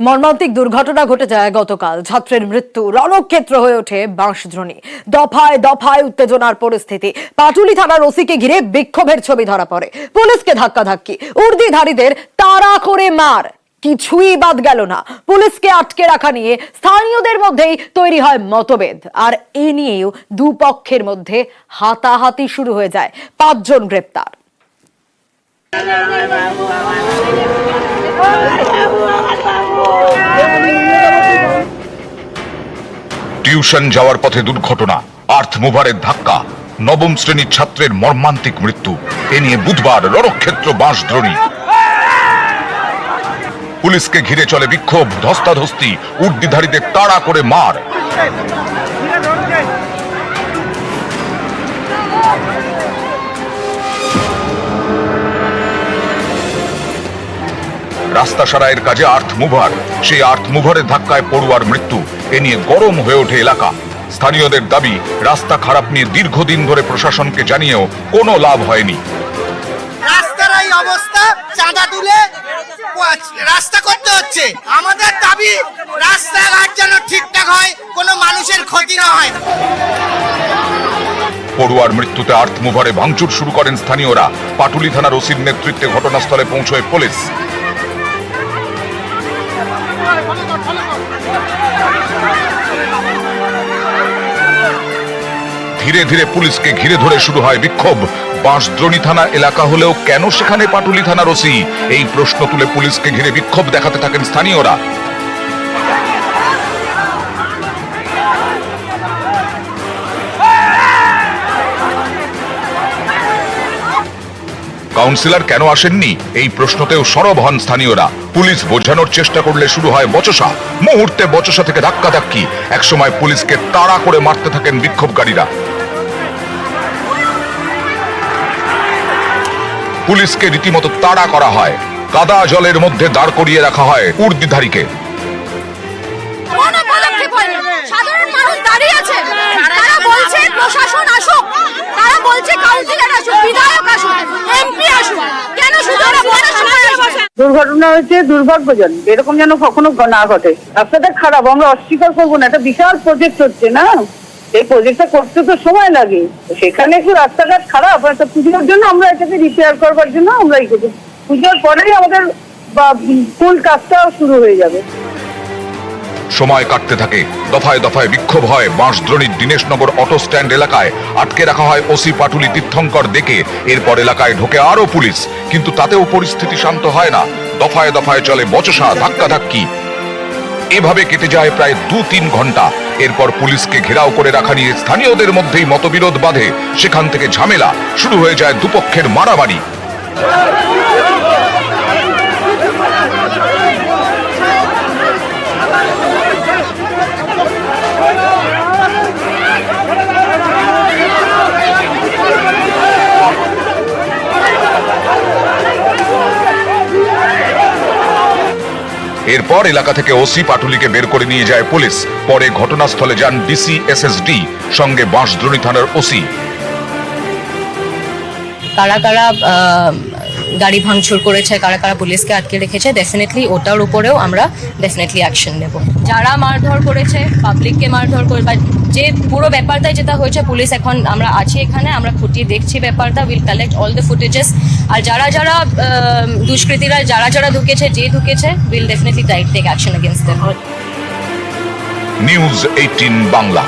মর্মান্তিক দুর্ঘটনা ঘটে যায় গতকাল। ছাত্রের মৃত্যু, রণক্ষেত্র হয়ে ওঠে বাঁশদ্রোণী। দফায় দফায় উত্তেজনার পরিস্থিতি। পাটুলি থানার ওসিকে ঘিরে বিক্ষোভের ছবি ধরা পড়ে। পুলিশকে ধাক্কাধাক্কি, উর্দিধারীদের তাড়া করে মার, কিছুই বাদ গেল না। পুলিশকে আটকে রাখা নিয়ে স্থানীয়দের মধ্যেই তৈরি হয় মতভেদ, আর এ নিয়েও দুপক্ষের মধ্যে হাতাহাতি শুরু হয়ে যায়। 5 জন গ্রেপ্তার। টিউশন যাওয়ার পথে দুর্ঘটনা, আর্থ মুভারের ধাক্কা, নবম শ্রেণীর ছাত্রের মর্মান্তিক মৃত্যু। এ নিয়ে বুধবার রণক্ষেত্র বাঁশদ্রোণী। পুলিশকে ঘিরে চলে বিক্ষোভ, ধস্তাধস্তি, উর্দিধারীদের তাড়া করে মার। রাস্তা সারাইয়ের কাজে আর্থ মুভার, সেই আর্থ মুভারের ধাক্কায় পড়ুয়ার মৃত্যু। এ নিয়ে গরম হয়ে ওঠে এলাকা। স্থানীয়দের দাবি, রাস্তা খারাপ নিয়ে দীর্ঘদিন ধরে প্রশাসনকে জানিয়েও কোনো লাভ হয়নি। রাস্তার এই অবস্থা, চাঁদা তুলে রাস্তা করতে হচ্ছে। আমাদের দাবি রাস্তাঘাট যেন ঠিকঠাক হয়, কোনো মানুষের ক্ষতি না হয়। পড়ুয়ার মৃত্যুতে আর্থ মুভারে ভাঙচুর শুরু করেন স্থানীয়রা। পাটুলি থানার ওসির নেতৃত্বে ঘটনাস্থলে পৌঁছয় পুলিশ। ধীরে ধীরে পুলিশকে ঘিরে ধরে শুরু হয় বিক্ষোভ। বাঁশদ্রোণী থানা এলাকা হলেও কেন সেখানে পাটুলি থানার ওসি? এই প্রশ্ন তুলে পুলিশকে ঘিরে বিক্ষোভ দেখাতে থাকেন স্থানীয়রা। কাউন্সিলর কেন আসেননি, এই প্রশ্নতেও সরব হন স্থানীয়রা। পুলিশ বোঝানোর চেষ্টা করলে শুরু হয় বচসা। মুহূর্তে বচসা থেকে ধাক্কাধাক্কি। একসময় পুলিশকে তাড়া করে মারতে থাকেন বিক্ষোভকারীরা। পুলিশকে রীতিমতো তাড়া করা হয়। কাদা জলের মধ্যে দাঁড় করিয়ে রাখা হয় উর্দিধারীকে। সাধারণ মানুষ দাঁড়িয়ে আছে, তারা বলছে প্রশাসন আসুক, তারা বলছে কাউন্সিলর আসুক, বিধায়ক আসুক, এমপি আসুক, কেন শুধু দুর্ঘটনা হয়েছে? দুর্ভাগ্যজনক, এরকম যেন কখনো না ঘটে। রাস্তাটা খারাপ, আমরা অস্বীকার করবো না। একটা বিশাল প্রজেক্ট হচ্ছে না, এই প্রজেক্টটা করতে তো সময় লাগে। সেখানে একটু রাস্তাঘাট খারাপ, একটা পুজোর জন্য আমরা এটাকে রিপেয়ার করবার জন্য আমরা এই করবো। পুজোর পরেই আমাদের ফুল কাজটাও শুরু হয়ে যাবে। সময় কাটতে থাকে, দফায় দফায় বিক্ষোভ হয়। বাঁশদ্রোণীর দীনেশনগর অটো স্ট্যান্ড এলাকায় আটকে রাখা হয় ওসি পাটুলি তীর্থঙ্কর দেখে। এরপর এলাকায় ঢোকে আরো পুলিশ, কিন্তু তাতেও পরিস্থিতি শান্ত হয় না। দফায় দফায় চলে বচসা, ধাক্কাধাক্কি। এভাবে কেটে যায় প্রায় 2-3 ঘন্টা। এরপর পুলিশকে ঘেরাও করে রাখা নিয়ে স্থানীয়দের মধ্যেই মতবিরোধ বাধে। সেখান থেকে ঝামেলা শুরু হয়ে যায়, দুপক্ষের মারামারি। এরপর এলাকা থেকে ওসি পাটুলিকে বের করে নিয়ে যায় পুলিশ। পরে ঘটনাস্থলে যান ডিসি SSD, সঙ্গে বাঁশদ্রোণী থানার ওসি। কারা কারা গাড়ি ভাঙচুর করেছে, কারা কারা পুলিশকে আটকে রেখেছে, ডেফিনেটলি ওটার উপরেও আমরা ডেফিনেটলি অ্যাকশন নেব। যারা মারধর করেছে, পাবলিককে মারধর করে, বা যে পুরো ব্যাপারটাই যেটা হয়েছে, পুলিশ এখন আমরা আছি এখানে, আমরা খুঁটিয়ে দেখছি ব্যাপারটা। Will collect all the footages. আর যারা যারা দুষ্কৃতীরা যারা যারা ঢুকেছে, যে ঢুকেছে, will definitely take action against them. News 18 Bangla.